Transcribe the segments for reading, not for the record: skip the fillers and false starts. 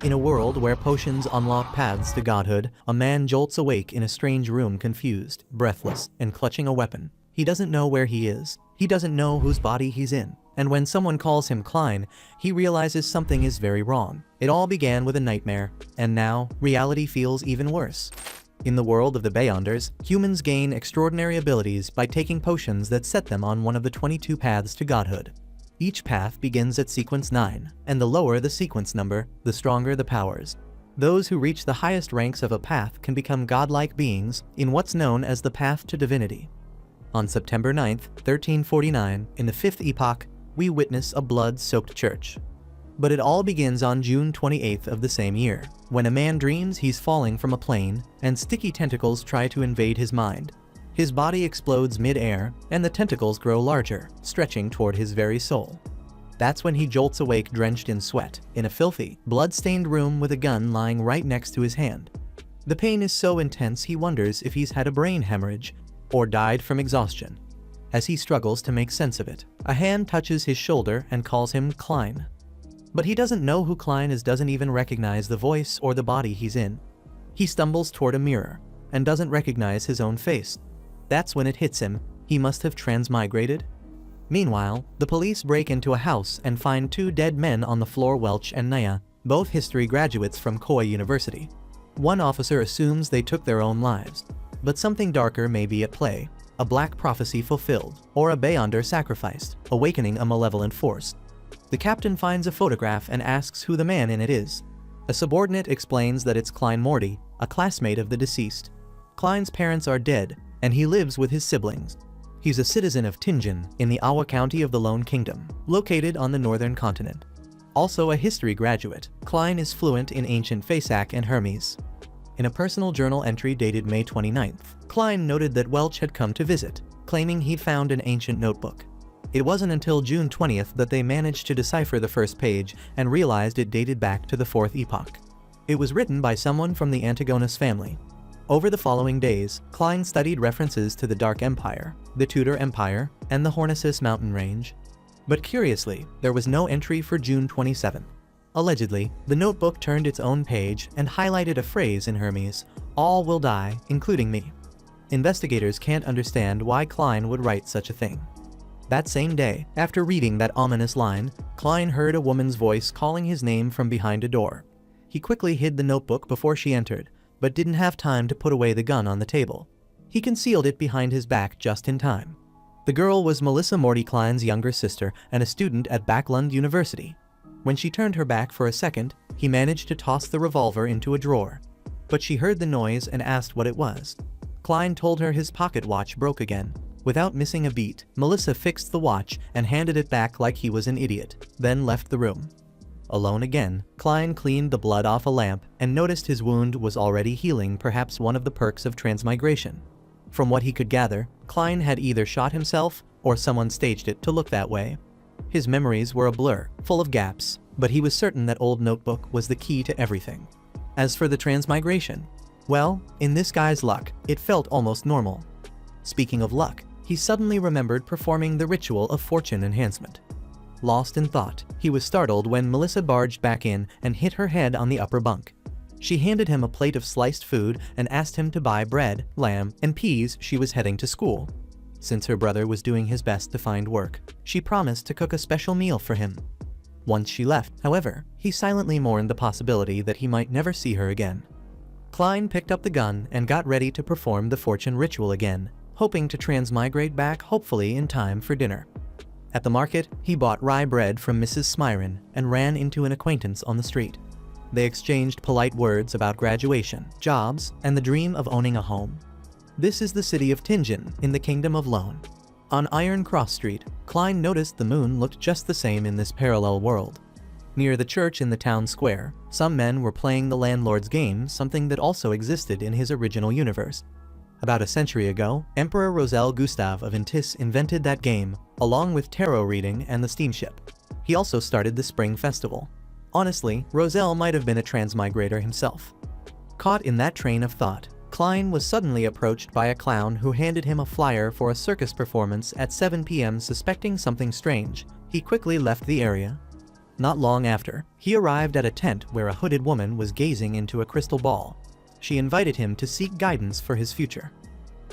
In a world where potions unlock paths to godhood, a man jolts awake in a strange room, confused, breathless, and clutching a weapon. He doesn't know where he is. He doesn't know whose body he's in. And when someone calls him Klein, he realizes something is very wrong. It all began with a nightmare, and now, reality feels even worse. In the world of the Beyonders, humans gain extraordinary abilities by taking potions that set them on one of the 22 paths to godhood. Each path begins at sequence 9, and the lower the sequence number, the stronger the powers. Those who reach the highest ranks of a path can become godlike beings in what's known as the path to divinity. On September 9, 1349, in the 5th epoch, we witness a blood-soaked church. But it all begins on June 28th of the same year, when a man dreams he's falling from a plane, and sticky tentacles try to invade his mind. His body explodes mid-air, and the tentacles grow larger, stretching toward his very soul. That's when he jolts awake drenched in sweat, in a filthy, blood-stained room with a gun lying right next to his hand. The pain is so intense he wonders if he's had a brain hemorrhage, or died from exhaustion. As he struggles to make sense of it, a hand touches his shoulder and calls him Klein. But he doesn't know who Klein is, doesn't even recognize the voice or the body he's in. He stumbles toward a mirror, and doesn't recognize his own face. That's when it hits him, he must have transmigrated. Meanwhile, the police break into a house and find 2 dead men on the floor, Welch and Naya, both history graduates from Koei University. One officer assumes they took their own lives. But something darker may be at play, a black prophecy fulfilled, or a Beyonder sacrificed, awakening a malevolent force. The captain finds a photograph and asks who the man in it is. A subordinate explains that it's Klein Morty, a classmate of the deceased. Klein's parents are dead, and he lives with his siblings. He's a citizen of Tingen, in the Awa County of the Lone Kingdom, located on the northern continent. Also a history graduate, Klein is fluent in ancient Fasak and Hermes. In a personal journal entry dated May 29th, Klein noted that Welch had come to visit, claiming he'd found an ancient notebook. It wasn't until June 20th that they managed to decipher the first page and realized it dated back to the 4th epoch. It was written by someone from the Antigonus family. Over the following days, Klein studied references to the Dark Empire, the Tudor Empire, and the Hornisus mountain range. But curiously, there was no entry for June 27th. Allegedly, the notebook turned its own page and highlighted a phrase in Hermes, "All will die, including me." Investigators can't understand why Klein would write such a thing. That same day, after reading that ominous line, Klein heard a woman's voice calling his name from behind a door. He quickly hid the notebook before she entered, but didn't have time to put away the gun on the table. He concealed it behind his back just in time. The girl was Melissa Morty Klein's younger sister and a student at Backlund University. When she turned her back for a second, he managed to toss the revolver into a drawer. But she heard the noise and asked what it was. Klein told her his pocket watch broke again. Without missing a beat, Melissa fixed the watch and handed it back like he was an idiot, then left the room. Alone again, Klein cleaned the blood off a lamp and noticed his wound was already healing, perhaps one of the perks of transmigration. From what he could gather, Klein had either shot himself or someone staged it to look that way. His memories were a blur, full of gaps, but he was certain that old notebook was the key to everything. As for the transmigration, well, in this guy's luck, it felt almost normal. Speaking of luck, he suddenly remembered performing the ritual of fortune enhancement. Lost in thought, he was startled when Melissa barged back in and hit her head on the upper bunk. She handed him a plate of sliced food and asked him to buy bread, lamb, and peas. She was heading to school. Since her brother was doing his best to find work, she promised to cook a special meal for him. Once she left, however, he silently mourned the possibility that he might never see her again. Klein picked up the gun and got ready to perform the fortune ritual again, hoping to transmigrate back, hopefully in time for dinner. At the market, he bought rye bread from Mrs. Smyron and ran into an acquaintance on the street. They exchanged polite words about graduation, jobs, and the dream of owning a home. This is the city of Tingen, in the Kingdom of Lone. On Iron Cross Street, Klein noticed the moon looked just the same in this parallel world. Near the church in the town square, some men were playing the landlord's game, something that also existed in his original universe. About a century ago, Emperor Rosel Gustav of Intis invented that game, along with tarot reading and the steamship. He also started the Spring Festival. Honestly, Rosel might have been a transmigrator himself. Caught in that train of thought, Klein was suddenly approached by a clown who handed him a flyer for a circus performance at 7 p.m. Suspecting something strange, he quickly left the area. Not long after, he arrived at a tent where a hooded woman was gazing into a crystal ball. She invited him to seek guidance for his future.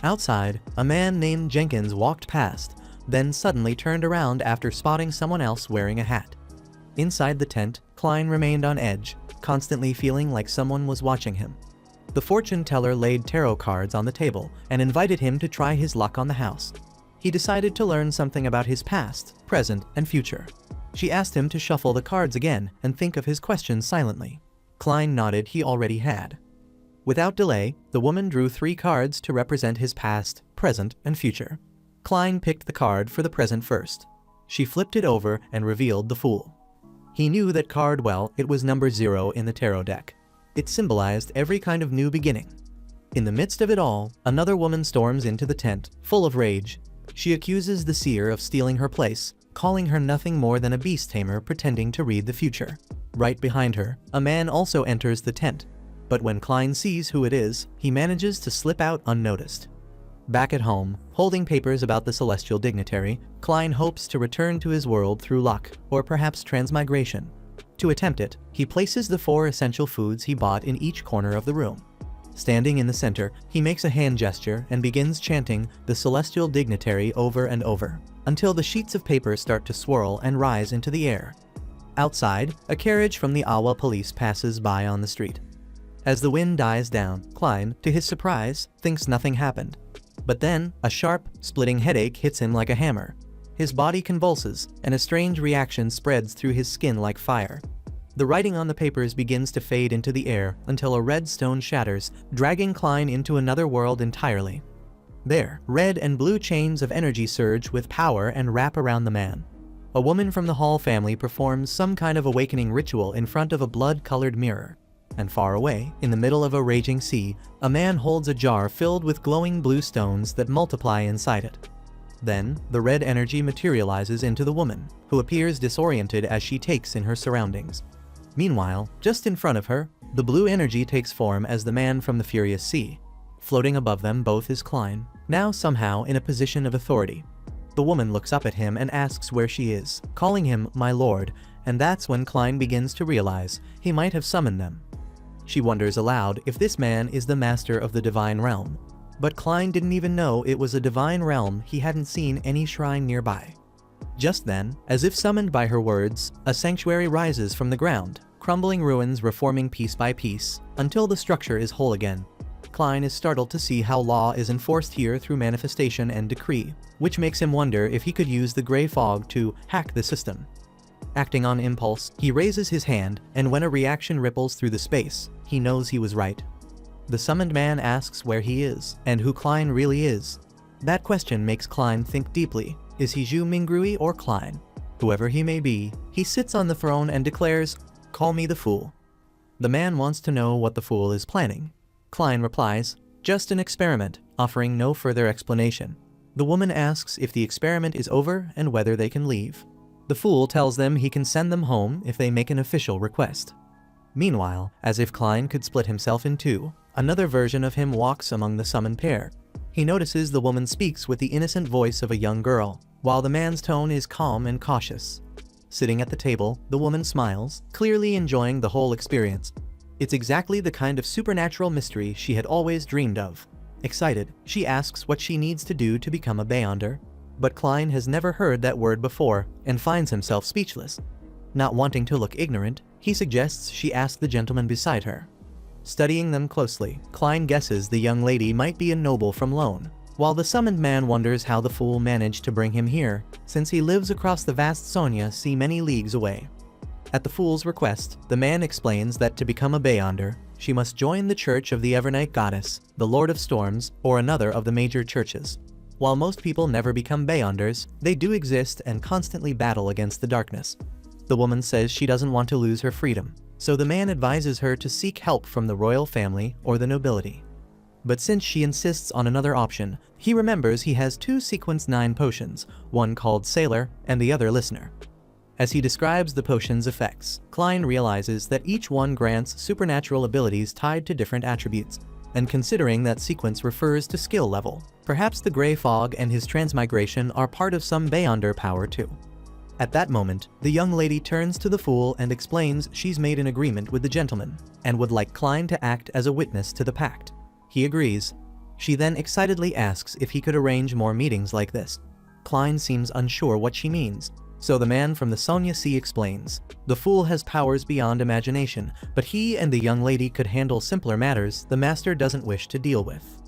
Outside, a man named Jenkins walked past, then suddenly turned around after spotting someone else wearing a hat. Inside the tent, Klein remained on edge, constantly feeling like someone was watching him. The fortune teller laid tarot cards on the table and invited him to try his luck on the house. He decided to learn something about his past, present, and future. She asked him to shuffle the cards again and think of his questions silently. Klein nodded he already had. Without delay, the woman drew 3 cards to represent his past, present, and future. Klein picked the card for the present first. She flipped it over and revealed the Fool. He knew that card well, it was number 0 in the tarot deck. It symbolized every kind of new beginning. In the midst of it all, another woman storms into the tent, full of rage. She accuses the seer of stealing her place, calling her nothing more than a beast tamer pretending to read the future. Right behind her, a man also enters the tent. But when Klein sees who it is, he manages to slip out unnoticed. Back at home, holding papers about the celestial dignitary, Klein hopes to return to his world through luck, or perhaps transmigration. To attempt it, he places the 4 essential foods he bought in each corner of the room. Standing in the center, he makes a hand gesture and begins chanting the celestial dignitary over and over, until the sheets of paper start to swirl and rise into the air. Outside, a carriage from the Awa police passes by on the street. As the wind dies down, Klein, to his surprise, thinks nothing happened. But then, a sharp, splitting headache hits him like a hammer. His body convulses, and a strange reaction spreads through his skin like fire. The writing on the papers begins to fade into the air until a red stone shatters, dragging Klein into another world entirely. There, red and blue chains of energy surge with power and wrap around the man. A woman from the Hall family performs some kind of awakening ritual in front of a blood-colored mirror. And far away, in the middle of a raging sea, a man holds a jar filled with glowing blue stones that multiply inside it. Then, the red energy materializes into the woman, who appears disoriented as she takes in her surroundings. Meanwhile, just in front of her, the blue energy takes form as the man from the furious sea. Floating above them both is Klein, now somehow in a position of authority. The woman looks up at him and asks where she is, calling him "my lord," and that's when Klein begins to realize he might have summoned them. She wonders aloud if this man is the master of the divine realm. But Klein didn't even know it was a divine realm. He hadn't seen any shrine nearby. Just then, as if summoned by her words, a sanctuary rises from the ground, crumbling ruins reforming piece by piece, until the structure is whole again. Klein is startled to see how law is enforced here through manifestation and decree, which makes him wonder if he could use the gray fog to hack the system. Acting on impulse, he raises his hand, and when a reaction ripples through the space, he knows he was right. The summoned man asks where he is, and who Klein really is. That question makes Klein think deeply. Is he Zhu Mingrui or Klein? Whoever he may be, he sits on the throne and declares, "Call me the Fool." The man wants to know what the Fool is planning. Klein replies, "Just an experiment," offering no further explanation. The woman asks if the experiment is over and whether they can leave. The Fool tells them he can send them home if they make an official request. Meanwhile, as if Klein could split himself in two, another version of him walks among the summoned pair. He notices the woman speaks with the innocent voice of a young girl, while the man's tone is calm and cautious. Sitting at the table, the woman smiles, clearly enjoying the whole experience. It's exactly the kind of supernatural mystery she had always dreamed of. Excited, she asks what she needs to do to become a Beyonder. But Klein has never heard that word before and finds himself speechless. Not wanting to look ignorant, he suggests she ask the gentleman beside her. Studying them closely, Klein guesses the young lady might be a noble from Lone, while the summoned man wonders how the Fool managed to bring him here, since he lives across the vast Sonia Sea many leagues away. At the Fool's request, the man explains that to become a Beyonder, she must join the Church of the Evernight Goddess, the Lord of Storms, or another of the major churches. While most people never become Beyonders, they do exist and constantly battle against the darkness. The woman says she doesn't want to lose her freedom, so the man advises her to seek help from the royal family or the nobility. But since she insists on another option, he remembers he has two Sequence 9 potions, one called Sailor and the other Listener. As he describes the potion's effects, Klein realizes that each one grants supernatural abilities tied to different attributes. And considering that sequence refers to skill level, perhaps the gray fog and his transmigration are part of some Beyonder power too. At that moment, the young lady turns to the fool and explains she's made an agreement with the gentleman and would like Klein to act as a witness to the pact. He agrees. She then excitedly asks if he could arrange more meetings like this. Klein seems unsure what she means, so the man from the Sonia Sea explains. The fool has powers beyond imagination, but he and the young lady could handle simpler matters the master doesn't wish to deal with.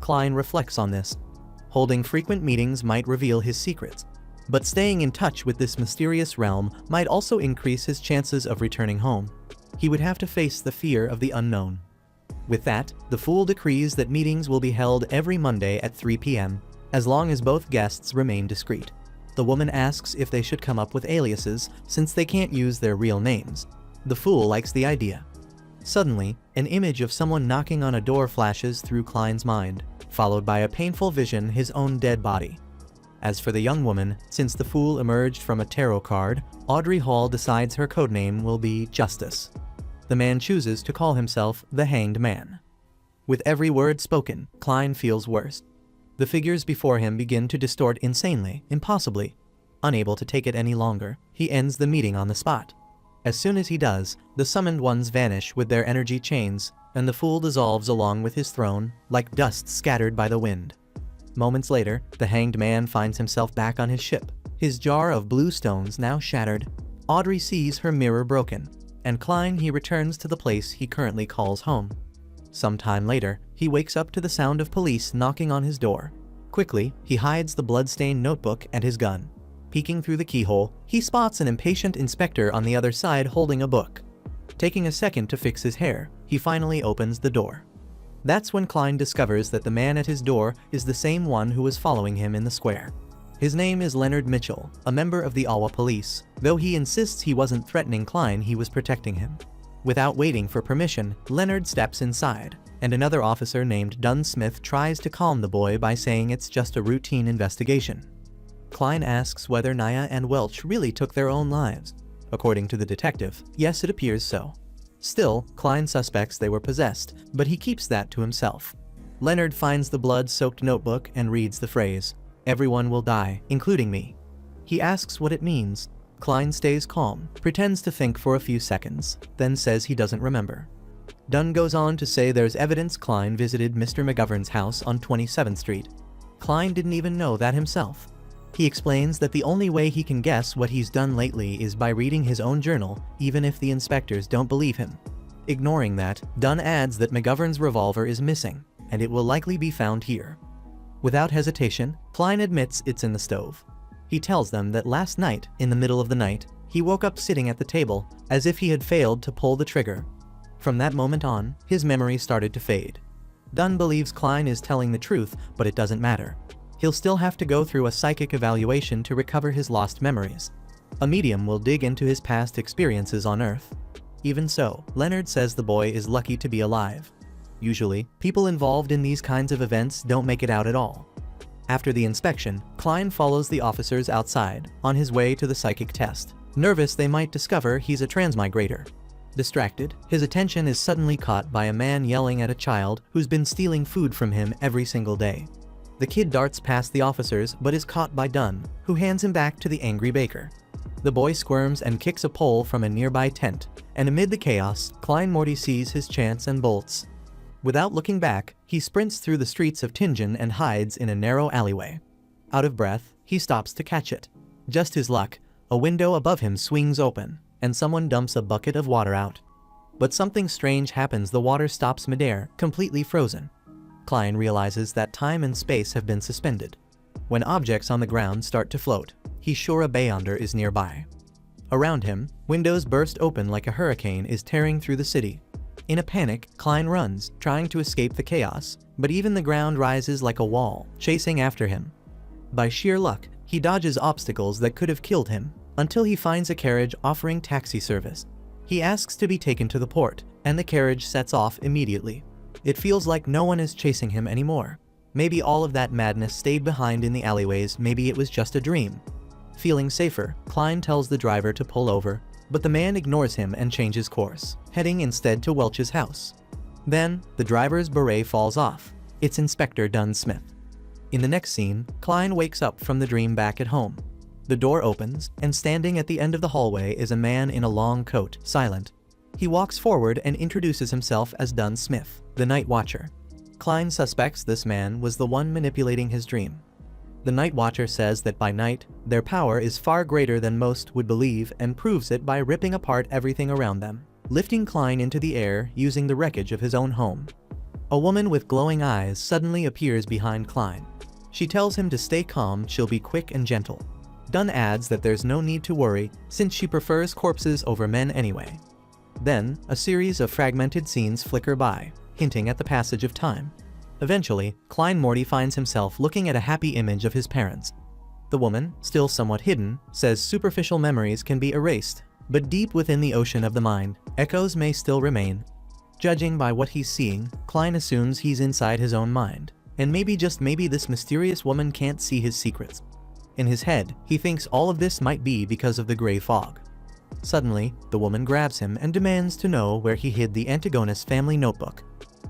Klein reflects on this. Holding frequent meetings might reveal his secrets, but staying in touch with this mysterious realm might also increase his chances of returning home. He would have to face the fear of the unknown. With that, the fool decrees that meetings will be held every Monday at 3 p.m., as long as both guests remain discreet. The woman asks if they should come up with aliases, since they can't use their real names. The fool likes the idea. Suddenly, an image of someone knocking on a door flashes through Klein's mind, followed by a painful vision of his own dead body. As for the young woman, since the fool emerged from a tarot card, Audrey Hall decides her codename will be Justice. The man chooses to call himself the Hanged Man. With every word spoken, Klein feels worse. The figures before him begin to distort insanely, impossibly. Unable to take it any longer, he ends the meeting on the spot. As soon as he does, the summoned ones vanish with their energy chains, and the fool dissolves along with his throne, like dust scattered by the wind. Moments later, the Hanged Man finds himself back on his ship, his jar of blue stones now shattered. Audrey sees her mirror broken, and Klein he returns to the place he currently calls home. Some time later, he wakes up to the sound of police knocking on his door. Quickly, he hides the blood-stained notebook and his gun. Peeking through the keyhole, he spots an impatient inspector on the other side holding a book. Taking a second to fix his hair, he finally opens the door. That's when Klein discovers that the man at his door is the same one who was following him in the square. His name is Leonard Mitchell, a member of the Awa police. Though he insists he wasn't threatening Klein, he was protecting him. Without waiting for permission, Leonard steps inside, and another officer named Dunn Smith tries to calm the boy by saying it's just a routine investigation. Klein asks whether Naya and Welch really took their own lives. According to the detective, yes, it appears so. Still, Klein suspects they were possessed, but he keeps that to himself. Leonard finds the blood-soaked notebook and reads the phrase, "Everyone will die, including me." He asks what it means. Klein stays calm, pretends to think for a few seconds, then says he doesn't remember. Dunn goes on to say there's evidence Klein visited Mr. McGovern's house on 27th Street. Klein didn't even know that himself. He explains that the only way he can guess what he's done lately is by reading his own journal, even if the inspectors don't believe him. Ignoring that, Dunn adds that McGovern's revolver is missing, and it will likely be found here. Without hesitation, Klein admits it's in the stove. He tells them that last night, in the middle of the night, he woke up sitting at the table, as if he had failed to pull the trigger. From that moment on, his memory started to fade. Dunn believes Klein is telling the truth, but it doesn't matter. He'll still have to go through a psychic evaluation to recover his lost memories. A medium will dig into his past experiences on Earth. Even so, Leonard says the boy is lucky to be alive. Usually, people involved in these kinds of events don't make it out at all. After the inspection, Klein follows the officers outside, on his way to the psychic test. Nervous they might discover he's a transmigrator. Distracted, his attention is suddenly caught by a man yelling at a child who's been stealing food from him every single day. The kid darts past the officers but is caught by Dunn, who hands him back to the angry baker. The boy squirms and kicks a pole from a nearby tent, and amid the chaos, Klein Morty sees his chance and bolts. Without looking back, he sprints through the streets of Tingen and hides in a narrow alleyway. Out of breath, he stops to catch it. Just his luck, a window above him swings open, and someone dumps a bucket of water out. But something strange happens. The water stops midair, completely frozen. Klein realizes that time and space have been suspended. When objects on the ground start to float, he's sure a Beyonder is nearby. Around him, windows burst open like a hurricane is tearing through the city. In a panic, Klein runs, trying to escape the chaos, but even the ground rises like a wall, chasing after him. By sheer luck, he dodges obstacles that could have killed him, until he finds a carriage offering taxi service. He asks to be taken to the port, and the carriage sets off immediately. It feels like no one is chasing him anymore. Maybe all of that madness stayed behind in the alleyways, maybe it was just a dream. Feeling safer, Klein tells the driver to pull over, but the man ignores him and changes course, heading instead to Welch's house. Then, the driver's beret falls off. It's Inspector Dunn Smith. In the next scene, Klein wakes up from the dream back at home. The door opens, and standing at the end of the hallway is a man in a long coat, silent. He walks forward and introduces himself as Dunn Smith, the Night Watcher. Klein suspects this man was the one manipulating his dream. The Night Watcher says that by night, their power is far greater than most would believe and proves it by ripping apart everything around them, lifting Klein into the air using the wreckage of his own home. A woman with glowing eyes suddenly appears behind Klein. She tells him to stay calm, she'll be quick and gentle. Dunn adds that there's no need to worry since she prefers corpses over men anyway. Then, a series of fragmented scenes flicker by, hinting at the passage of time. Eventually, Klein Morty finds himself looking at a happy image of his parents. The woman, still somewhat hidden, says superficial memories can be erased, but deep within the ocean of the mind, echoes may still remain. Judging by what he's seeing, Klein assumes he's inside his own mind, and maybe just maybe this mysterious woman can't see his secrets. In his head, he thinks all of this might be because of the gray fog. Suddenly, the woman grabs him and demands to know where he hid the antagonist's family notebook.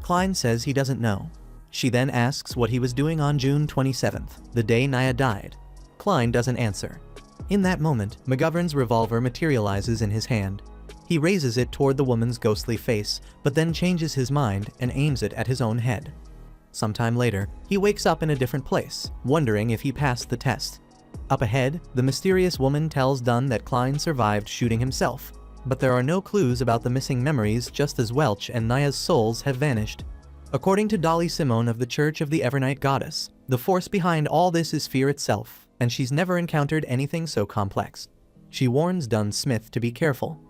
Klein says he doesn't know. She then asks what he was doing on June 27th, the day Nia died. Klein doesn't answer. In that moment, McGovern's revolver materializes in his hand. He raises it toward the woman's ghostly face, but then changes his mind and aims it at his own head. Sometime later, he wakes up in a different place, wondering if he passed the test. Up ahead, the mysterious woman tells Dunn that Klein survived shooting himself, but there are no clues about the missing memories, just as Welch and Nia's souls have vanished. According to Dolly Simone of the Church of the Evernight Goddess, the force behind all this is fear itself, and she's never encountered anything so complex. She warns Dunn Smith to be careful.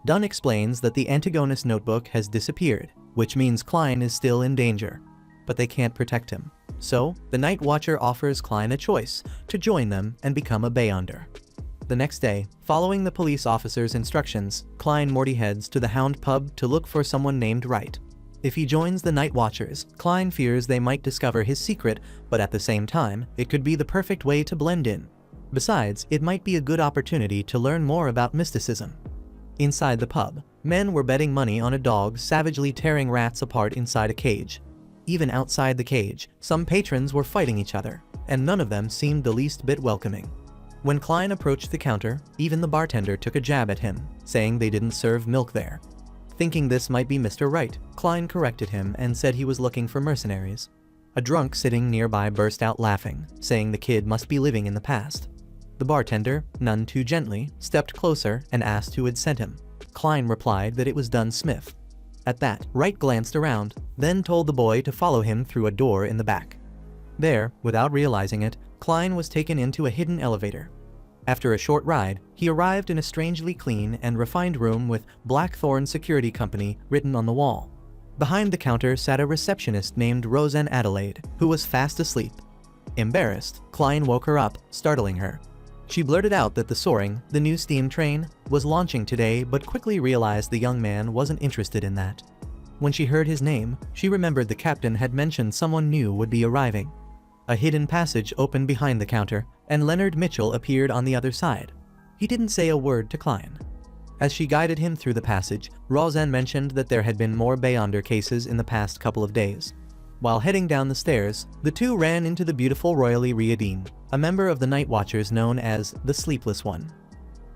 Dunn explains that the antagonist notebook has disappeared, which means Klein is still in danger, but they can't protect him. So, the Night Watcher offers Klein a choice to join them and become a Beyonder. The next day, following the police officer's instructions, Klein Morty heads to the Hound pub to look for someone named Wright. If he joins the Night Watchers, Klein fears they might discover his secret, but at the same time, it could be the perfect way to blend in. Besides, it might be a good opportunity to learn more about mysticism. Inside the pub, men were betting money on a dog savagely tearing rats apart inside a cage. Even outside the cage, some patrons were fighting each other, and none of them seemed the least bit welcoming. When Klein approached the counter, even the bartender took a jab at him, saying they didn't serve milk there. Thinking this might be Mr. Wright, Klein corrected him and said he was looking for mercenaries. A drunk sitting nearby burst out laughing, saying the kid must be living in the past. The bartender, none too gently, stepped closer and asked who had sent him. Klein replied that it was Dunn Smith. At that, Wright glanced around, then told the boy to follow him through a door in the back. There, without realizing it, Klein was taken into a hidden elevator. After a short ride, he arrived in a strangely clean and refined room with Blackthorn Security Company written on the wall. Behind the counter sat a receptionist named Roseanne Adelaide, who was fast asleep. Embarrassed, Klein woke her up, startling her. She blurted out that the Soaring, the new steam train, was launching today, but quickly realized the young man wasn't interested in that. When she heard his name, she remembered the captain had mentioned someone new would be arriving. A hidden passage opened behind the counter, and Leonard Mitchell appeared on the other side. He didn't say a word to Klein. As she guided him through the passage, Roseanne mentioned that there had been more Beyonder cases in the past couple of days. While heading down the stairs, the two ran into the beautiful Royally Riadine, a member of the Night Watchers known as the Sleepless One.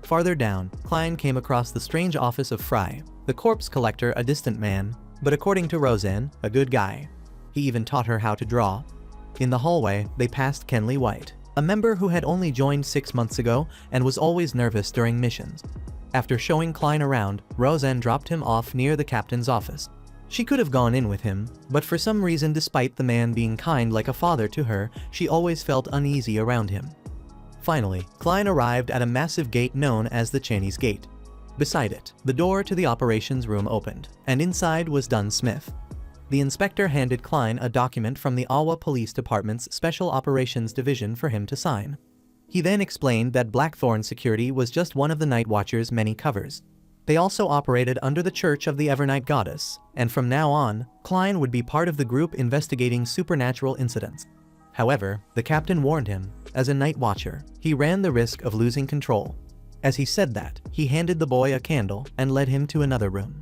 Farther down, Klein came across the strange office of Fry, the corpse collector, a distant man, but according to Roseanne, a good guy. He even taught her how to draw. In the hallway, they passed Kenley White, a member who had only joined 6 months ago and was always nervous during missions. After showing Klein around, Roseanne dropped him off near the captain's office. She could have gone in with him, but for some reason, despite the man being kind like a father to her, she always felt uneasy around him. Finally, Klein arrived at a massive gate known as the Cheney's Gate. Beside it, the door to the operations room opened, and inside was Dunn Smith. The inspector handed Klein a document from the Awa Police Department's Special Operations Division for him to sign. He then explained that Blackthorn Security was just one of the Night Watcher's many covers. They also operated under the Church of the Evernight Goddess, and from now on, Klein would be part of the group investigating supernatural incidents. However, the captain warned him, as a Night Watcher, he ran the risk of losing control. As he said that, he handed the boy a candle and led him to another room.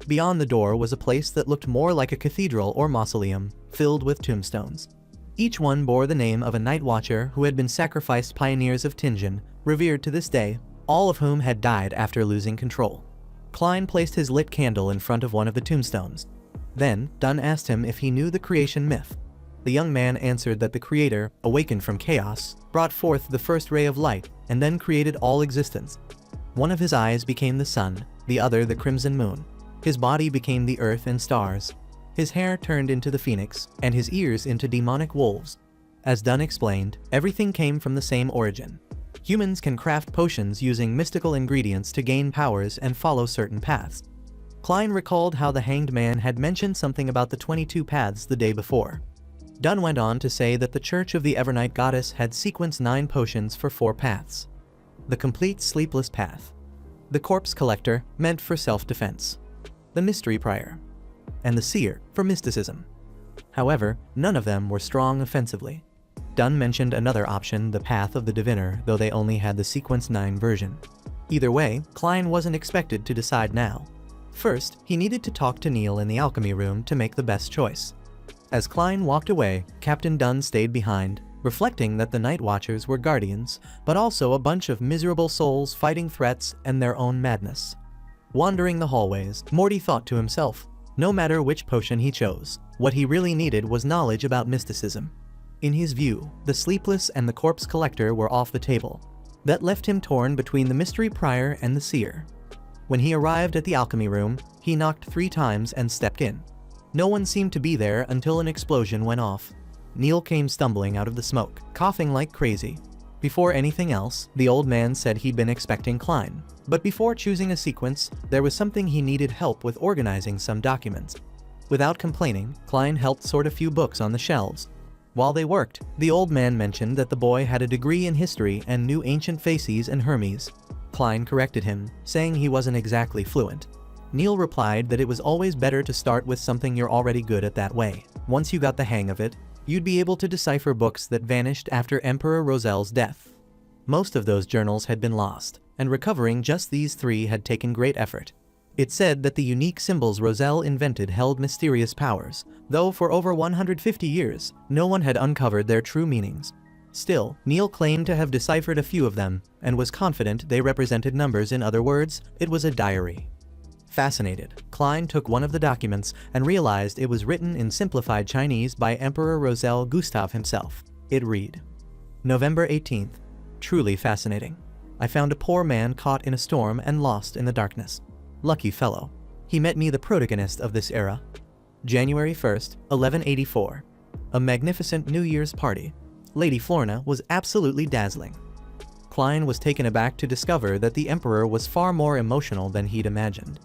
Beyond the door was a place that looked more like a cathedral or mausoleum, filled with tombstones. Each one bore the name of a night watcher who had been sacrificed pioneers of Tianjin, revered to this day, all of whom had died after losing control. Klein placed his lit candle in front of one of the tombstones. Then, Dunn asked him if he knew the creation myth. The young man answered that the Creator, awakened from chaos, brought forth the first ray of light, and then created all existence. One of his eyes became the sun, the other the crimson moon. His body became the earth and stars. His hair turned into the phoenix, and his ears into demonic wolves. As Dunn explained, everything came from the same origin. Humans can craft potions using mystical ingredients to gain powers and follow certain paths. Klein recalled how the Hanged Man had mentioned something about the 22 paths the day before. Dunn went on to say that the Church of the Evernight Goddess had sequenced 9 potions for 4 paths. The Complete Sleepless Path, the Corpse Collector, meant for self-defense, the Mystery Prior, and the Seer, for mysticism. However, none of them were strong offensively. Dunn mentioned another option, the Path of the Diviner, though they only had the Sequence 9 version. Either way, Klein wasn't expected to decide now. First, he needed to talk to Neil in the alchemy room to make the best choice. As Klein walked away, Captain Dunn stayed behind, reflecting that the Night Watchers were guardians, but also a bunch of miserable souls fighting threats and their own madness. Wandering the hallways, Morty thought to himself, no matter which potion he chose, what he really needed was knowledge about mysticism. In his view, the Sleepless and the Corpse Collector were off the table. That left him torn between the Mystery Prior and the Seer. When he arrived at the alchemy room, he knocked 3 times and stepped in. No one seemed to be there until an explosion went off. Neil came stumbling out of the smoke, coughing like crazy. Before anything else, the old man said he'd been expecting Klein. But before choosing a sequence, there was something he needed help with, organizing some documents. Without complaining, Klein helped sort a few books on the shelves. While they worked, the old man mentioned that the boy had a degree in history and knew ancient Phases and Hermes. Klein corrected him, saying he wasn't exactly fluent. Neil replied that it was always better to start with something you're already good at. That way, once you got the hang of it, you'd be able to decipher books that vanished after Emperor Rosel's death. Most of those journals had been lost, and recovering just these 3 had taken great effort. It said that the unique symbols Rosel invented held mysterious powers, though for over 150 years, no one had uncovered their true meanings. Still, Neil claimed to have deciphered a few of them, and was confident they represented numbers. In other words, it was a diary. Fascinated, Klein took one of the documents and realized it was written in simplified Chinese by Emperor Rosel Gustav himself. It read, November 18th. Truly fascinating. I found a poor man caught in a storm and lost in the darkness. Lucky fellow. He met me, the protagonist of this era. January 1st, 1184. A magnificent New Year's party. Lady Florna was absolutely dazzling. Klein was taken aback to discover that the Emperor was far more emotional than he'd imagined.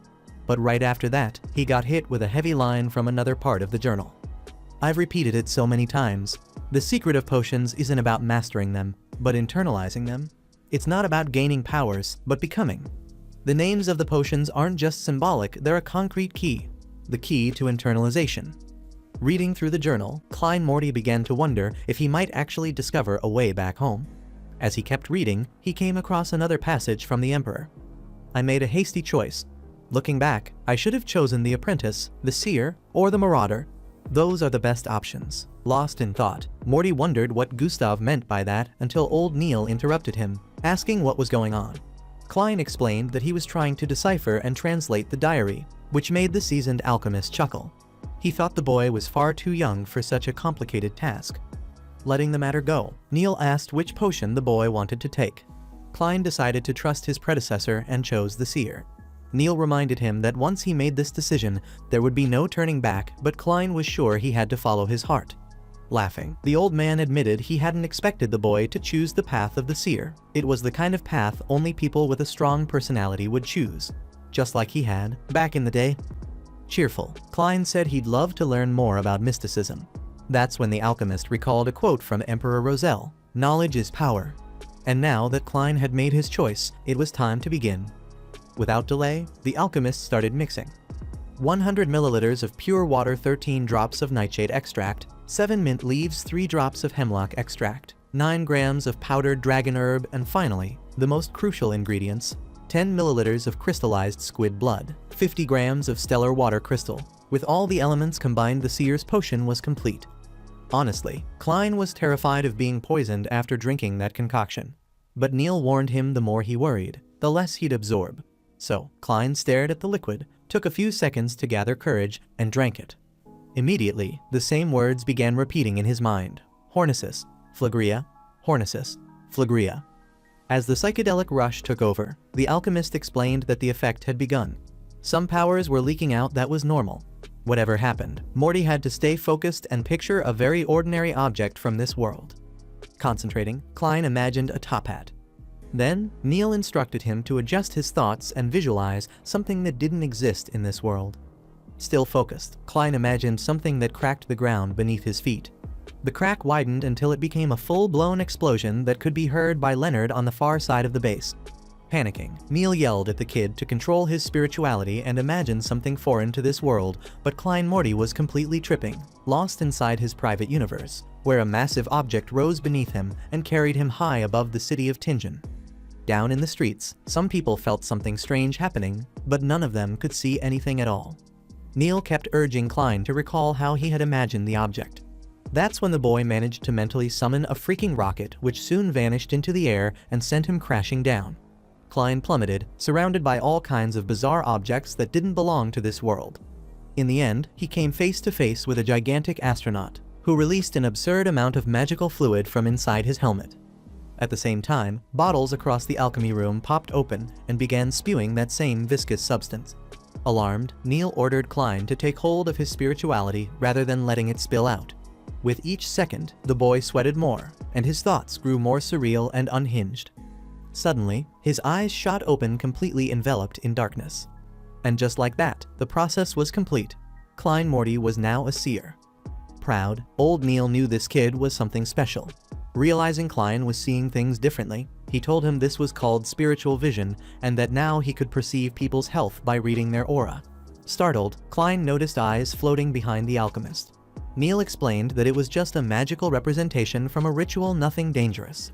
But right after that, he got hit with a heavy line from another part of the journal. I've repeated it so many times. The secret of potions isn't about mastering them, but internalizing them. It's not about gaining powers, but becoming. The names of the potions aren't just symbolic, they're a concrete key. The key to internalization. Reading through the journal, Morty began to wonder if he might actually discover a way back home. As he kept reading, he came across another passage from the Emperor. I made a hasty choice. Looking back, I should have chosen the Apprentice, the Seer, or the Marauder. Those are the best options. Lost in thought, Morty wondered what Gustav meant by that until old Neil interrupted him, asking what was going on. Klein explained that he was trying to decipher and translate the diary, which made the seasoned alchemist chuckle. He thought the boy was far too young for such a complicated task. Letting the matter go, Neil asked which potion the boy wanted to take. Klein decided to trust his predecessor and chose the Seer. Neil reminded him that once he made this decision, there would be no turning back, but Klein was sure he had to follow his heart. Laughing, the old man admitted he hadn't expected the boy to choose the path of the Seer. It was the kind of path only people with a strong personality would choose, just like he had back in the day. Cheerful, Klein said he'd love to learn more about mysticism. That's when the alchemist recalled a quote from Emperor Rosel, "Knowledge is power." And now that Klein had made his choice, it was time to begin. Without delay, the alchemist started mixing. 100 milliliters of pure water, 13 drops of nightshade extract, 7 mint leaves, 3 drops of hemlock extract, 9 grams of powdered dragon herb, and finally, the most crucial ingredients, 10 milliliters of crystallized squid blood, 50 grams of stellar water crystal. With all the elements combined, the Seer's potion was complete. Honestly, Klein was terrified of being poisoned after drinking that concoction. But Neil warned him the more he worried, the less he'd absorb. So, Klein stared at the liquid, took a few seconds to gather courage, and drank it. Immediately, the same words began repeating in his mind. Hornisis, Phlegria, Hornisis, Phlegria. As the psychedelic rush took over, the alchemist explained that the effect had begun. Some powers were leaking out that was normal. Whatever happened, Morty had to stay focused and picture a very ordinary object from this world. Concentrating, Klein imagined a top hat. Then, Neil instructed him to adjust his thoughts and visualize something that didn't exist in this world. Still focused, Klein imagined something that cracked the ground beneath his feet. The crack widened until it became a full-blown explosion that could be heard by Leonard on the far side of the base. Panicking, Neil yelled at the kid to control his spirituality and imagine something foreign to this world, but Klein Morty was completely tripping, lost inside his private universe, where a massive object rose beneath him and carried him high above the city of Tingen. Down in the streets, some people felt something strange happening, but none of them could see anything at all. Neil kept urging Klein to recall how he had imagined the object. That's when the boy managed to mentally summon a freaking rocket which soon vanished into the air and sent him crashing down. Klein plummeted, surrounded by all kinds of bizarre objects that didn't belong to this world. In the end, he came face to face with a gigantic astronaut, who released an absurd amount of magical fluid from inside his helmet. At the same time, bottles across the alchemy room popped open and began spewing that same viscous substance. Alarmed, Neil ordered Klein to take hold of his spirituality rather than letting it spill out. With each second, the boy sweated more, and his thoughts grew more surreal and unhinged. Suddenly, his eyes shot open, completely enveloped in darkness. And just like that, the process was complete. Klein Morty was now a seer. Proud, old Neil knew this kid was something special. Realizing Klein was seeing things differently, he told him this was called spiritual vision and that now he could perceive people's health by reading their aura. Startled, Klein noticed eyes floating behind the alchemist. Neil explained that it was just a magical representation from a ritual, nothing dangerous.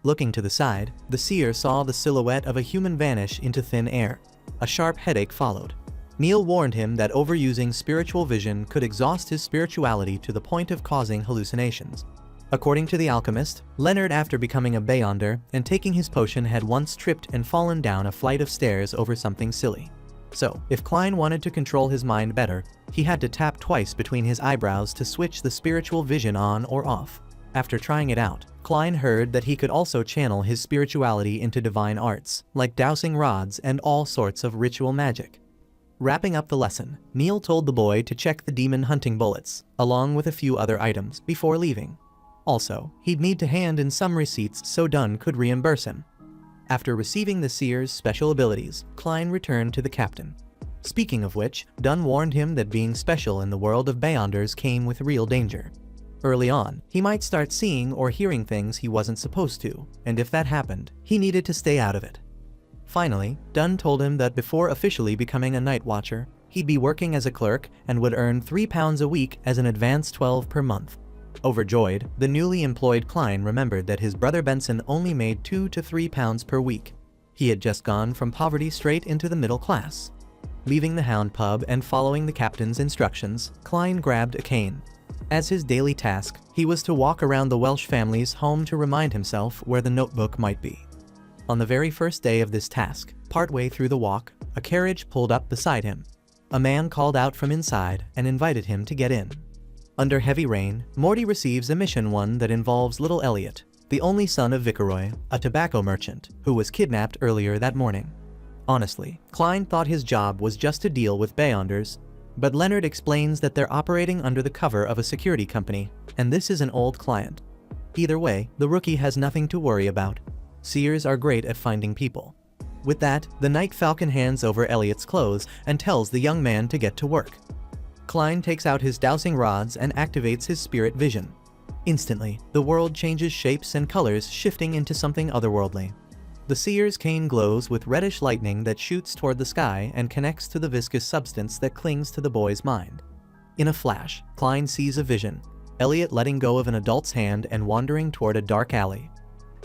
Looking to the side, the seer saw the silhouette of a human vanish into thin air. A sharp headache followed. Neil warned him that overusing spiritual vision could exhaust his spirituality to the point of causing hallucinations. According to the alchemist, Leonard, after becoming a Beyonder and taking his potion, had once tripped and fallen down a flight of stairs over something silly. So, if Klein wanted to control his mind better, he had to tap twice between his eyebrows to switch the spiritual vision on or off. After trying it out, Klein heard that he could also channel his spirituality into divine arts, like dowsing rods and all sorts of ritual magic. Wrapping up the lesson, Neil told the boy to check the demon hunting bullets, along with a few other items, before leaving. Also, he'd need to hand in some receipts so Dunn could reimburse him. After receiving the seer's special abilities, Klein returned to the captain. Speaking of which, Dunn warned him that being special in the world of Beyonders came with real danger. Early on, he might start seeing or hearing things he wasn't supposed to, and if that happened, he needed to stay out of it. Finally, Dunn told him that before officially becoming a night watcher, he'd be working as a clerk and would earn £3 a week as an advance 12 per month. Overjoyed, the newly employed Klein remembered that his brother Benson only made £2 to £3 per week. He had just gone from poverty straight into the middle class. Leaving the Hound pub and following the captain's instructions, Klein grabbed a cane. As his daily task, he was to walk around the Welsh family's home to remind himself where the notebook might be. On the very first day of this task, partway through the walk, a carriage pulled up beside him. A man called out from inside and invited him to get in. Under heavy rain, Morty receives a mission one that involves little Elliot, the only son of Viceroy, a tobacco merchant, who was kidnapped earlier that morning. Honestly, Klein thought his job was just to deal with Beyonders, but Leonard explains that they're operating under the cover of a security company, and this is an old client. Either way, the rookie has nothing to worry about. Seers are great at finding people. With that, the Night Falcon hands over Elliot's clothes and tells the young man to get to work. Klein takes out his dowsing rods and activates his spirit vision. Instantly, the world changes shapes and colors, shifting into something otherworldly. The seer's cane glows with reddish lightning that shoots toward the sky and connects to the viscous substance that clings to the boy's mind. In a flash, Klein sees a vision, Elliot letting go of an adult's hand and wandering toward a dark alley.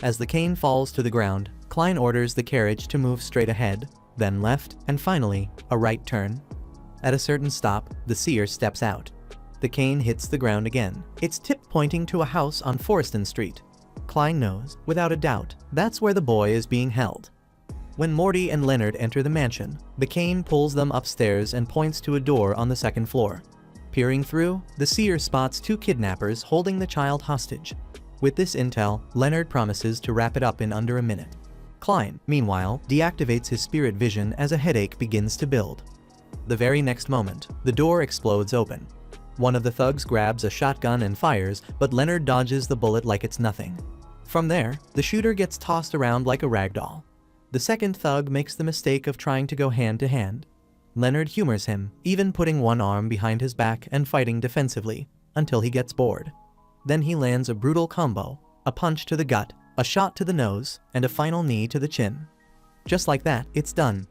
As the cane falls to the ground, Klein orders the carriage to move straight ahead, then left, and finally, a right turn. At a certain stop, the seer steps out. the cane hits the ground again, its tip pointing to a house on Forreston Street. Klein knows, without a doubt, that's where the boy is being held. When Morty and Leonard enter the mansion, the cane pulls them upstairs and points to a door on the second floor. Peering through, the seer spots two kidnappers holding the child hostage. With this intel, Leonard promises to wrap it up in under a minute. Klein, meanwhile, deactivates his spirit vision as a headache begins to build. The very next moment, the door explodes open. One of the thugs grabs a shotgun and fires, but Leonard dodges the bullet like it's nothing. From there, the shooter gets tossed around like a ragdoll. The second thug makes the mistake of trying to go hand to hand. Leonard humors him, even putting one arm behind his back and fighting defensively, until he gets bored. Then he lands a brutal combo, a punch to the gut, a shot to the nose, and a final knee to the chin. Just like that, it's done.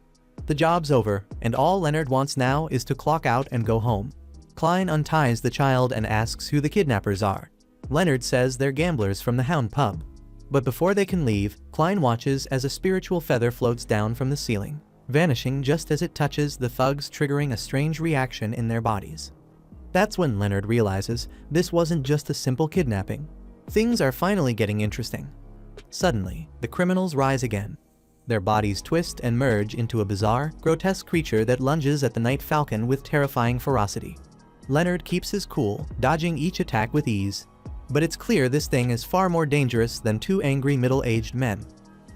The job's over, and all Leonard wants now is to clock out and go home. Klein unties the child and asks who the kidnappers are. Leonard says they're gamblers from the Hound pub. But before they can leave, Klein watches as a spiritual feather floats down from the ceiling, vanishing just as it touches the thugs, triggering a strange reaction in their bodies. That's when Leonard realizes this wasn't just a simple kidnapping. Things are finally getting interesting. Suddenly, the criminals rise again. Their bodies twist and merge into a bizarre, grotesque creature that lunges at the Night Falcon with terrifying ferocity. Leonard keeps his cool, dodging each attack with ease. But it's clear this thing is far more dangerous than two angry middle-aged men.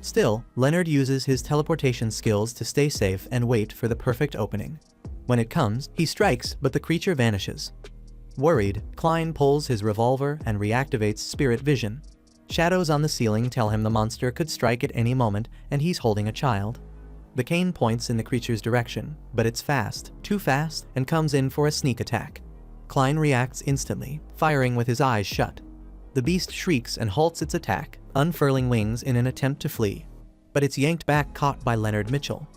Still, Leonard uses his teleportation skills to stay safe and wait for the perfect opening. When it comes, he strikes, but the creature vanishes. Worried, Klein pulls his revolver and reactivates spirit vision. Shadows on the ceiling tell him the monster could strike at any moment, and he's holding a child. The cane points in the creature's direction, but it's fast, too fast, and comes in for a sneak attack. Klein reacts instantly, firing with his eyes shut. The beast shrieks and halts its attack, unfurling wings in an attempt to flee. But it's yanked back, caught by Leonard Mitchell.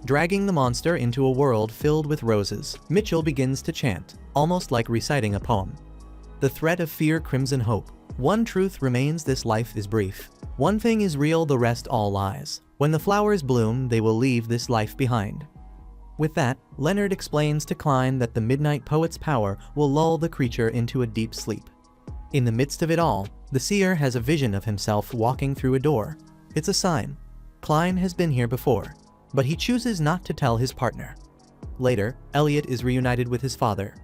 Dragging the monster into a world filled with roses, Mitchell begins to chant, almost like reciting a poem. The threat of fear, crimson hope. One truth remains, this life is brief. One thing is real, the rest all lies. When the flowers bloom, they will leave this life behind. With that, Leonard explains to Klein that the Midnight Poet's power will lull the creature into a deep sleep. In the midst of it all, the seer has a vision of himself walking through a door. It's a sign. Klein has been here before, but he chooses not to tell his partner. Later, Elliot is reunited with his father.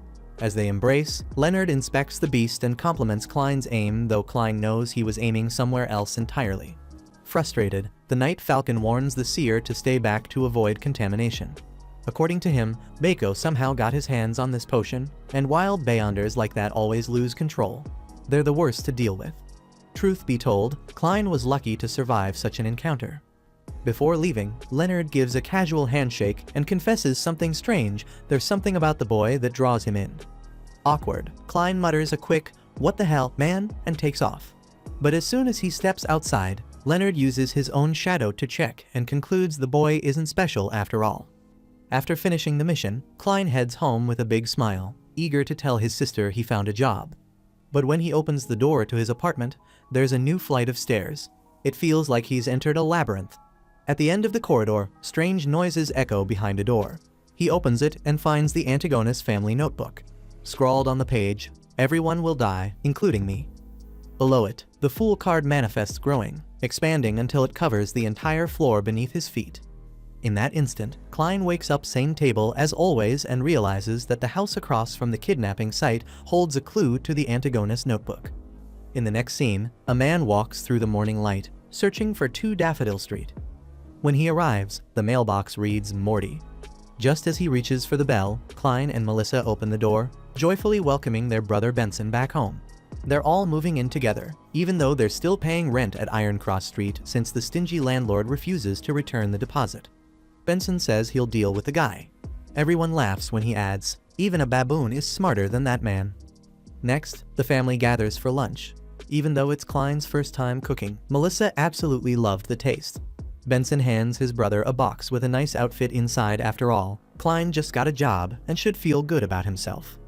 As they embrace, Leonard inspects the beast and compliments Klein's aim, though Klein knows he was aiming somewhere else entirely. Frustrated, the Night Falcon warns the seer to stay back to avoid contamination. According to him, Bako somehow got his hands on this potion, and wild Beyonders like that always lose control. They're the worst to deal with. Truth be told, Klein was lucky to survive such an encounter. Before leaving, Leonard gives a casual handshake and confesses something strange. There's something about the boy that draws him in. Awkward, Klein mutters a quick, "What the hell, man?" and takes off. But as soon as he steps outside, Leonard uses his own shadow to check and concludes the boy isn't special after all. After finishing the mission, Klein heads home with a big smile, eager to tell his sister he found a job. But when he opens the door to his apartment, there's a new flight of stairs. It feels like he's entered a labyrinth. At the end of the corridor, strange noises echo behind a door. He opens it and finds the Antigonus family notebook. Scrawled on the page, "Everyone will die, including me." Below it, the Fool card manifests growing, expanding until it covers the entire floor beneath his feet. In that instant, Klein wakes up same table as always and realizes that the house across from the kidnapping site holds a clue to the Antigonus notebook. In the next scene, a man walks through the morning light, searching for 2 Daffodil Street. When he arrives, the mailbox reads Morty. Just as he reaches for the bell, Klein and Melissa open the door, joyfully welcoming their brother Benson back home. They're all moving in together, even though they're still paying rent at Iron Cross Street since the stingy landlord refuses to return the deposit. Benson says he'll deal with the guy. Everyone laughs when he adds, "Even a baboon is smarter than that man." Next, the family gathers for lunch. Even though it's Klein's first time cooking, Melissa absolutely loved the taste. Benson hands his brother a box with a nice outfit inside. After all, Klein just got a job and should feel good about himself.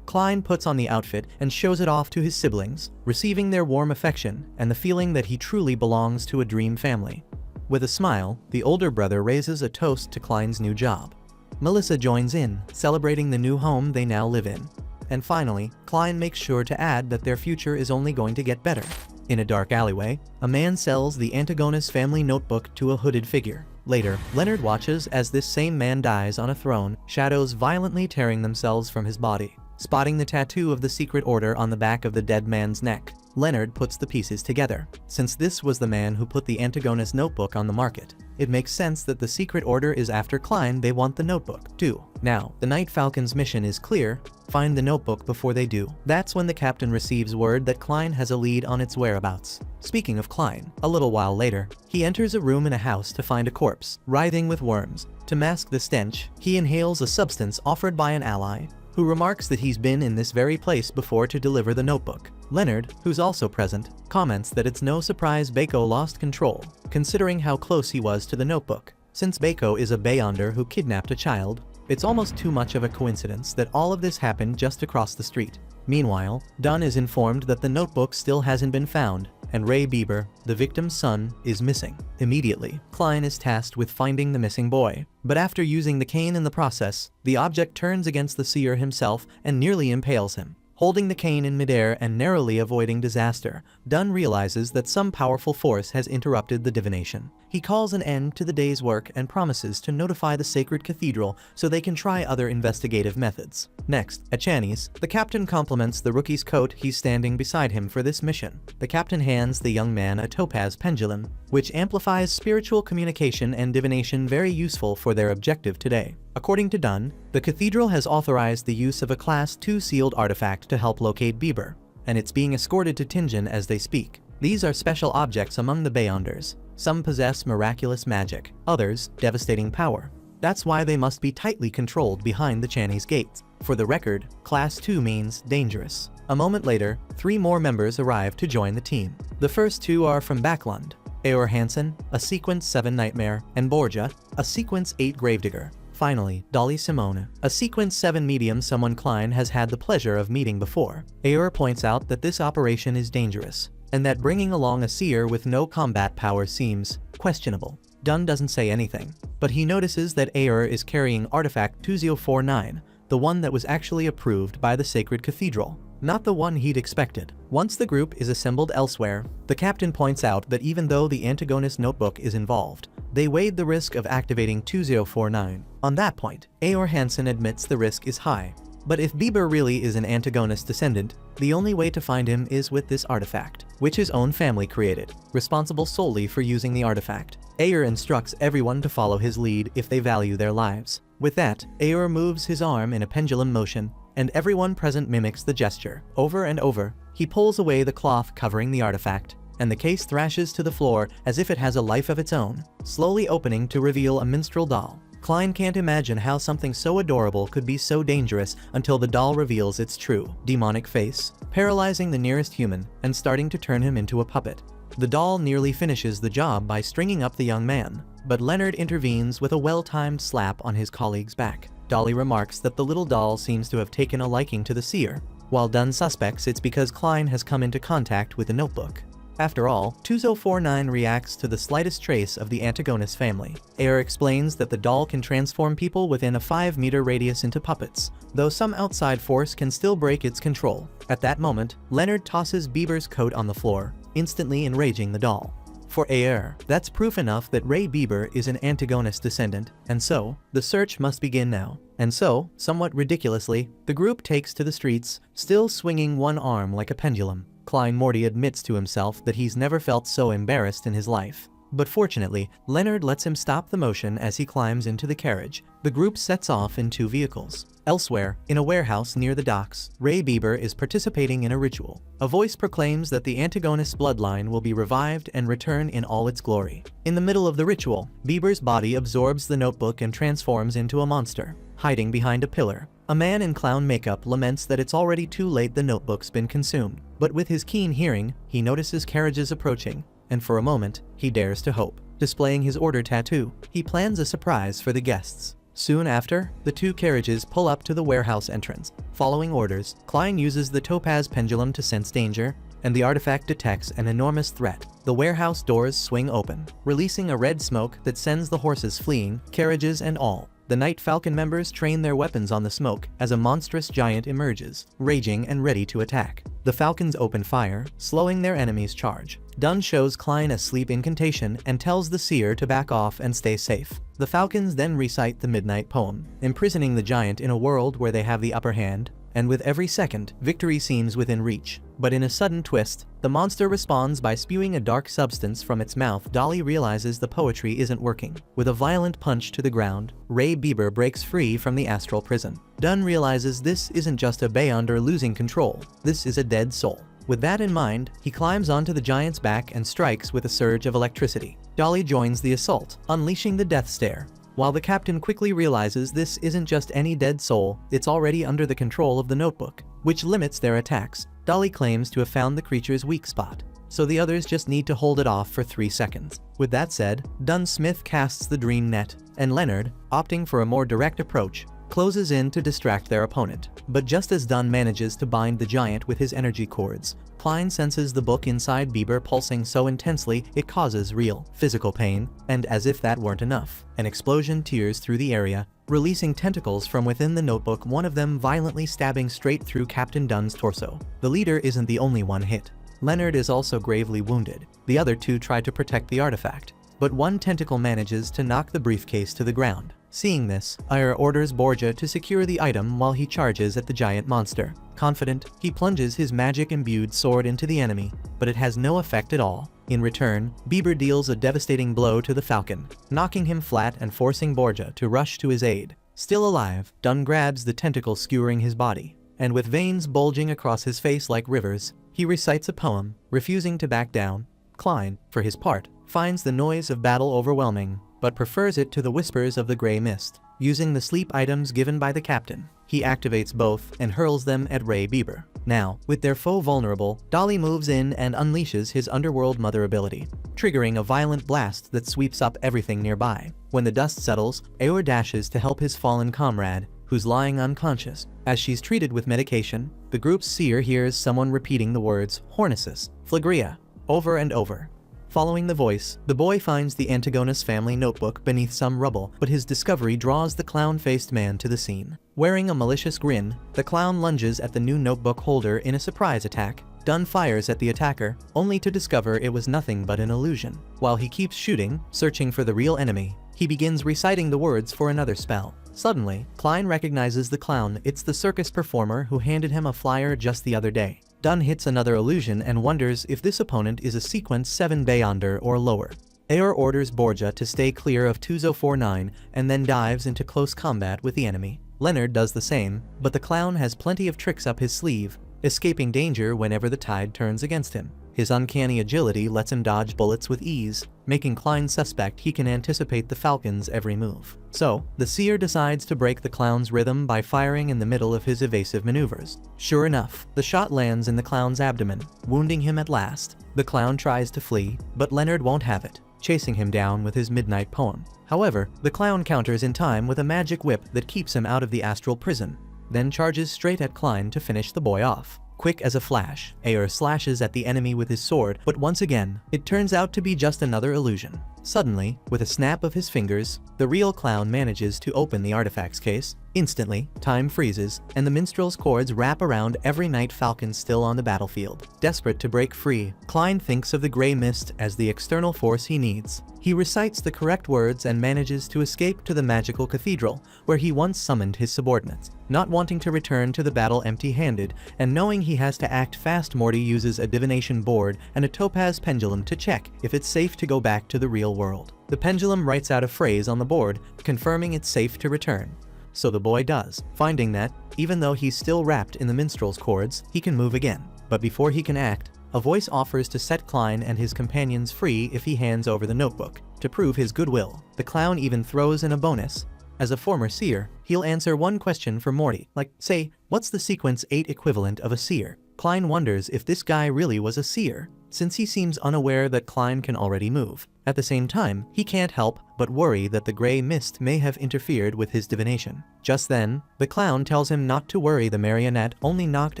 Klein puts on the outfit and shows it off to his siblings, receiving their warm affection and the feeling that he truly belongs to a dream family. With a smile, the older brother raises a toast to Klein's new job. Melissa joins in, celebrating the new home they now live in. And finally, Klein makes sure to add that their future is only going to get better. In a dark alleyway, a man sells the Antigonus family notebook to a hooded figure. Later, Leonard watches as this same man dies on a throne, shadows violently tearing themselves from his body. Spotting the tattoo of the secret order on the back of the dead man's neck, Leonard puts the pieces together. Since this was the man who put the Antigonus notebook on the market, it makes sense that the secret order is after Klein. They want the notebook, too. Now, the Night Falcon's mission is clear: find the notebook before they do. That's when the captain receives word that Klein has a lead on its whereabouts. Speaking of Klein, a little while later, he enters a room in a house to find a corpse, writhing with worms. To mask the stench, he inhales a substance offered by an ally, who remarks that he's been in this very place before to deliver the notebook. Leonard, who's also present, comments that it's no surprise Bako lost control, considering how close he was to the notebook. Since Bako is a Beyonder who kidnapped a child, it's almost too much of a coincidence that all of this happened just across the street. Meanwhile, Dunn is informed that the notebook still hasn't been found, and Ray Bieber, the victim's son, is missing. Immediately, Klein is tasked with finding the missing boy. But after using the cane in the process, the object turns against the seer himself and nearly impales him. Holding the cane in midair and narrowly avoiding disaster, Dunn realizes that some powerful force has interrupted the divination. He calls an end to the day's work and promises to notify the sacred cathedral so they can try other investigative methods. Next, at Channy's, the captain compliments the rookie's coat he's standing beside him for this mission. The captain hands the young man a topaz pendulum, which amplifies spiritual communication and divination, very useful for their objective today. According to Dunn, the cathedral has authorized the use of a Class 2 sealed artifact to help locate Bieber, and it's being escorted to Tingen as they speak. These are special objects among the Beyonders. Some possess miraculous magic, others devastating power. That's why they must be tightly controlled behind the Channy's gates. For the record, Class 2 means dangerous. A moment later, 3 more members arrive to join the team. The first 2 are from Backlund: Eor Hansen, a Sequence 7 Nightmare, and Borja, a Sequence 8 Gravedigger. Finally, Dolly Simone, a Sequence 7 medium someone Klein has had the pleasure of meeting before. Eor points out that this operation is dangerous, and that bringing along a seer with no combat power seems questionable. Dunn doesn't say anything, but he notices that Eor is carrying Artifact 2049, the one that was actually approved by the Sacred Cathedral, not the one he'd expected. Once the group is assembled elsewhere, the captain points out that even though the Antigonus notebook is involved, they weighed the risk of activating 2049. On that point, Eor Hansen admits the risk is high. But if Bieber really is an Antigonus descendant, the only way to find him is with this artifact, which his own family created, responsible solely for using the artifact. Eor instructs everyone to follow his lead if they value their lives. With that, Eor moves his arm in a pendulum motion, and everyone present mimics the gesture. Over and over, he pulls away the cloth covering the artifact, and the case thrashes to the floor as if it has a life of its own, slowly opening to reveal a minstrel doll. Klein can't imagine how something so adorable could be so dangerous until the doll reveals its true, demonic face, paralyzing the nearest human and starting to turn him into a puppet. The doll nearly finishes the job by stringing up the young man, but Leonard intervenes with a well-timed slap on his colleague's back. Dolly remarks that the little doll seems to have taken a liking to the seer, while Dunn suspects it's because Klein has come into contact with the notebook. After all, 2049 reacts to the slightest trace of the Antigonus family. Eor explains that the doll can transform people within a 5-meter radius into puppets, though some outside force can still break its control. At that moment, Leonard tosses Bieber's coat on the floor, instantly enraging the doll. For Eor, that's proof enough that Ray Bieber is an Antigonus descendant, and so, the search must begin now. And so, somewhat ridiculously, the group takes to the streets, still swinging one arm like a pendulum. Klein Morty admits to himself that he's never felt so embarrassed in his life. But fortunately, Leonard lets him stop the motion as he climbs into the carriage. The group sets off in 2 vehicles. Elsewhere, in a warehouse near the docks, Ray Bieber is participating in a ritual. A voice proclaims that the Antigonus bloodline will be revived and return in all its glory. In the middle of the ritual, Bieber's body absorbs the notebook and transforms into a monster, hiding behind a pillar. A man in clown makeup laments that it's already too late, the notebook's been consumed. But with his keen hearing, he notices carriages approaching, and for a moment, he dares to hope. Displaying his order tattoo, he plans a surprise for the guests. Soon after, the 2 carriages pull up to the warehouse entrance. Following orders, Klein uses the topaz pendulum to sense danger, and the artifact detects an enormous threat. The warehouse doors swing open, releasing a red smoke that sends the horses fleeing, carriages and all. The Night Falcon members train their weapons on the smoke as a monstrous giant emerges, raging and ready to attack. The Falcons open fire, slowing their enemy's charge. Dunn shows Klein a sleep incantation and tells the seer to back off and stay safe. The Falcons then recite the Midnight Poem, imprisoning the giant in a world where they have the upper hand, and with every second, victory seems within reach. But in a sudden twist, the monster responds by spewing a dark substance from its mouth. Dolly realizes the poetry isn't working. With a violent punch to the ground, Ray Bieber breaks free from the astral prison. Dunn realizes this isn't just a Beyonder losing control, this is a dead soul. With that in mind, he climbs onto the giant's back and strikes with a surge of electricity. Dolly joins the assault, unleashing the death stare. While the captain quickly realizes this isn't just any dead soul, it's already under the control of the notebook, which limits their attacks. Dolly claims to have found the creature's weak spot, so the others just need to hold it off for 3 seconds. With that said, Dunn Smith casts the dream net, and Leonard, opting for a more direct approach, closes in to distract their opponent. But just as Dunn manages to bind the giant with his energy cords, Klein senses the book inside Bieber pulsing so intensely it causes real, physical pain, and as if that weren't enough, an explosion tears through the area, releasing tentacles from within the notebook, one of them violently stabbing straight through Captain Dunn's torso. The leader isn't the only one hit. Leonard is also gravely wounded. The other 2 try to protect the artifact, but one tentacle manages to knock the briefcase to the ground. Seeing this, Ire orders Borgia to secure the item while he charges at the giant monster. Confident, he plunges his magic-imbued sword into the enemy, but it has no effect at all. In return, Bieber deals a devastating blow to the Falcon, knocking him flat and forcing Borgia to rush to his aid. Still alive, Dunn grabs the tentacle skewering his body, and with veins bulging across his face like rivers, he recites a poem, refusing to back down. Klein, for his part, finds the noise of battle overwhelming, but prefers it to the whispers of the gray mist. Using the sleep items given by the captain, he activates both and hurls them at Ray Bieber. Now, with their foe vulnerable, Dolly moves in and unleashes his Underworld Mother ability, triggering a violent blast that sweeps up everything nearby. When the dust settles, Eeyore dashes to help his fallen comrade, who's lying unconscious. As she's treated with medication, the group's seer hears someone repeating the words Hornesis, Flagria, over and over. Following the voice, the boy finds the Antigonus family notebook beneath some rubble, but his discovery draws the clown-faced man to the scene. Wearing a malicious grin, the clown lunges at the new notebook holder in a surprise attack. Dunn fires at the attacker, only to discover it was nothing but an illusion. While he keeps shooting, searching for the real enemy, he begins reciting the words for another spell. Suddenly, Klein recognizes the clown. It's the circus performer who handed him a flyer just the other day. Dunn hits another illusion and wonders if this opponent is a sequence 7 Beyonder or lower. Eeyore orders Borgia to stay clear of 2049 and then dives into close combat with the enemy. Leonard does the same, but the clown has plenty of tricks up his sleeve, escaping danger whenever the tide turns against him. His uncanny agility lets him dodge bullets with ease, making Klein suspect he can anticipate the Falcon's every move. So, the seer decides to break the clown's rhythm by firing in the middle of his evasive maneuvers. Sure enough, the shot lands in the clown's abdomen, wounding him at last. The clown tries to flee, but Leonard won't have it, chasing him down with his midnight poem. However, the clown counters in time with a magic whip that keeps him out of the astral prison, then charges straight at Klein to finish the boy off. Quick as a flash, Eeyore slashes at the enemy with his sword, but once again, it turns out to be just another illusion. Suddenly, with a snap of his fingers, the real clown manages to open the artifact's case. Instantly, time freezes, and the minstrel's cords wrap around every Night Falcon still on the battlefield. Desperate to break free, Klein thinks of the gray mist as the external force he needs. He recites the correct words and manages to escape to the magical cathedral, where he once summoned his subordinates. Not wanting to return to the battle empty-handed, and knowing he has to act fast, Morty uses a divination board and a topaz pendulum to check if it's safe to go back to the real world. The pendulum writes out a phrase on the board, confirming it's safe to return. So the boy does, finding that, even though he's still wrapped in the minstrel's cords, he can move again. But before he can act, a voice offers to set Klein and his companions free if he hands over the notebook. To prove his goodwill, the clown even throws in a bonus. As a former seer, he'll answer one question for Morty, like, say, what's the sequence 8 equivalent of a seer? Klein wonders if this guy really was a seer, since he seems unaware that Klein can already move. At the same time, he can't help but worry that the gray mist may have interfered with his divination. Just then, the clown tells him not to worry, the marionette only knocked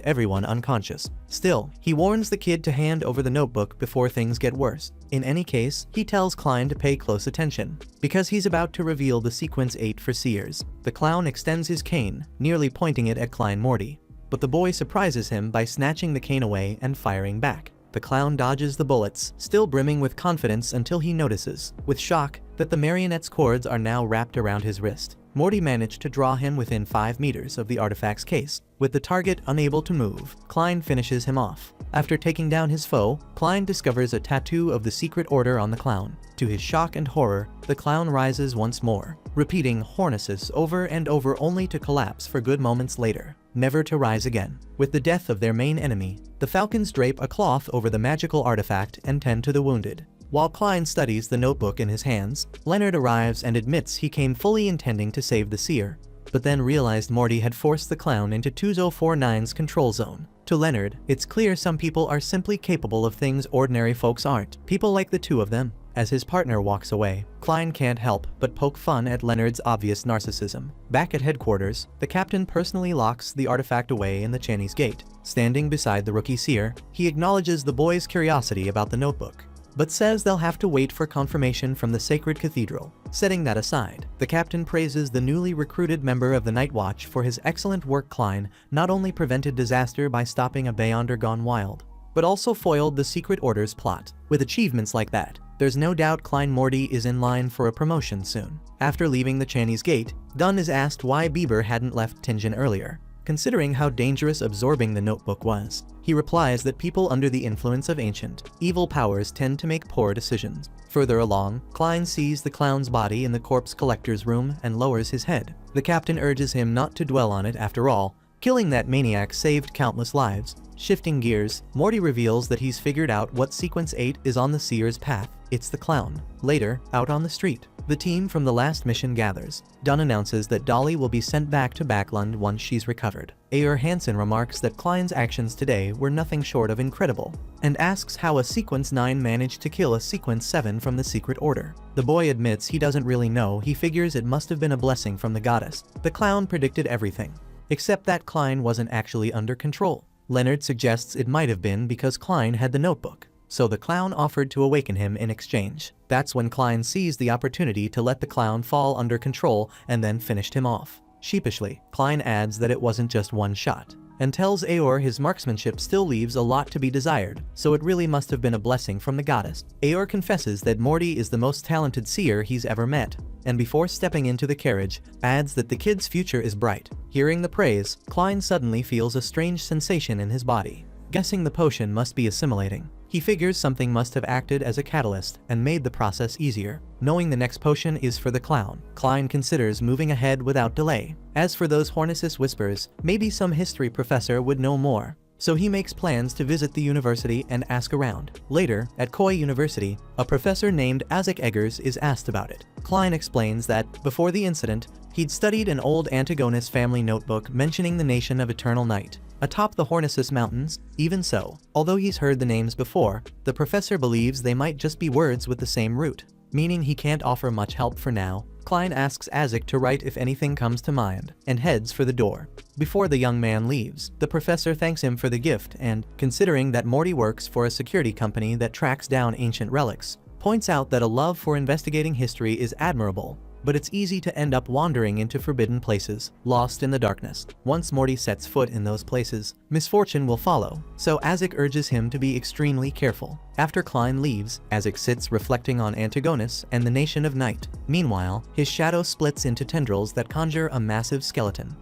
everyone unconscious. Still, he warns the kid to hand over the notebook before things get worse. In any case, he tells Klein to pay close attention, because he's about to reveal the sequence 8 for seers. The clown extends his cane, nearly pointing it at Klein Morty, but the boy surprises him by snatching the cane away and firing back. The clown dodges the bullets, still brimming with confidence, until he notices, with shock, that the marionette's cords are now wrapped around his wrist. Morty managed to draw him within 5 meters of the artifact's case. With the target unable to move, Klein finishes him off. After taking down his foe, Klein discovers a tattoo of the secret order on the clown. To his shock and horror, the clown rises once more, repeating Hornesis over and over, only to collapse for good moments later, never to rise again. With the death of their main enemy, the Falcons drape a cloth over the magical artifact and tend to the wounded. While Klein studies the notebook in his hands, Leonard arrives and admits he came fully intending to save the seer, but then realized Morty had forced the clown into 2049's control zone. To Leonard, it's clear some people are simply capable of things ordinary folks aren't. People like the two of them. As his partner walks away, Klein can't help but poke fun at Leonard's obvious narcissism. Back at headquarters, the captain personally locks the artifact away in the Chinese gate. Standing beside the rookie seer, he acknowledges the boy's curiosity about the notebook, but says they'll have to wait for confirmation from the sacred cathedral. Setting that aside, the captain praises the newly recruited member of the Night Watch for his excellent work. Klein not only prevented disaster by stopping a Beyonder gone wild, but also foiled the secret order's plot. With achievements like that, there's no doubt Klein Morty is in line for a promotion soon. After leaving the Chinese gate, Dunn is asked why Bieber hadn't left Tingen earlier, considering how dangerous absorbing the notebook was. He replies that people under the influence of ancient, evil powers tend to make poor decisions. Further along, Klein sees the clown's body in the corpse collector's room and lowers his head. The captain urges him not to dwell on it. After all, killing that maniac saved countless lives. Shifting gears, Morty reveals that he's figured out what sequence 8 is on the seer's path. It's the clown. Later, out on the street, the team from the last mission gathers. Dunn announces that Dolly will be sent back to Backlund once she's recovered. Ayer Hansen remarks that Klein's actions today were nothing short of incredible, and asks how a sequence 9 managed to kill a sequence 7 from the secret order. The boy admits he doesn't really know. He figures it must have been a blessing from the goddess. The clown predicted everything, except that Klein wasn't actually under control. Leonard suggests it might have been because Klein had the notebook, so the clown offered to awaken him in exchange. That's when Klein seized the opportunity to let the clown fall under control and then finished him off. Sheepishly, Klein adds that it wasn't just one shot, and tells Ayer his marksmanship still leaves a lot to be desired, so it really must have been a blessing from the goddess. Ayer confesses that Morty is the most talented seer he's ever met, and before stepping into the carriage, adds that the kid's future is bright. Hearing the praise, Klein suddenly feels a strange sensation in his body. Guessing the potion must be assimilating, he figures something must have acted as a catalyst and made the process easier. Knowing the next potion is for the clown, Klein considers moving ahead without delay. As for those Hornesis whispers, maybe some history professor would know more, so he makes plans to visit the university and ask around. Later, at Koi University, a professor named Isaac Eggers is asked about it. Klein explains that, before the incident, he'd studied an old Antigonus family notebook mentioning the nation of Eternal Night atop the Hornesis Mountains. Even so, although he's heard the names before, the professor believes they might just be words with the same root, meaning he can't offer much help for now. Klein asks Isaac to write if anything comes to mind, and heads for the door. Before the young man leaves, the professor thanks him for the gift and, considering that Morty works for a security company that tracks down ancient relics, points out that a love for investigating history is admirable, but it's easy to end up wandering into forbidden places, lost in the darkness. Once Morty sets foot in those places, misfortune will follow, so Isaac urges him to be extremely careful. After Klein leaves, Isaac sits reflecting on Antigonus and the nation of Night. Meanwhile, his shadow splits into tendrils that conjure a massive skeleton.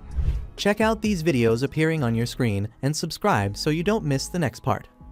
Check out these videos appearing on your screen and subscribe so you don't miss the next part.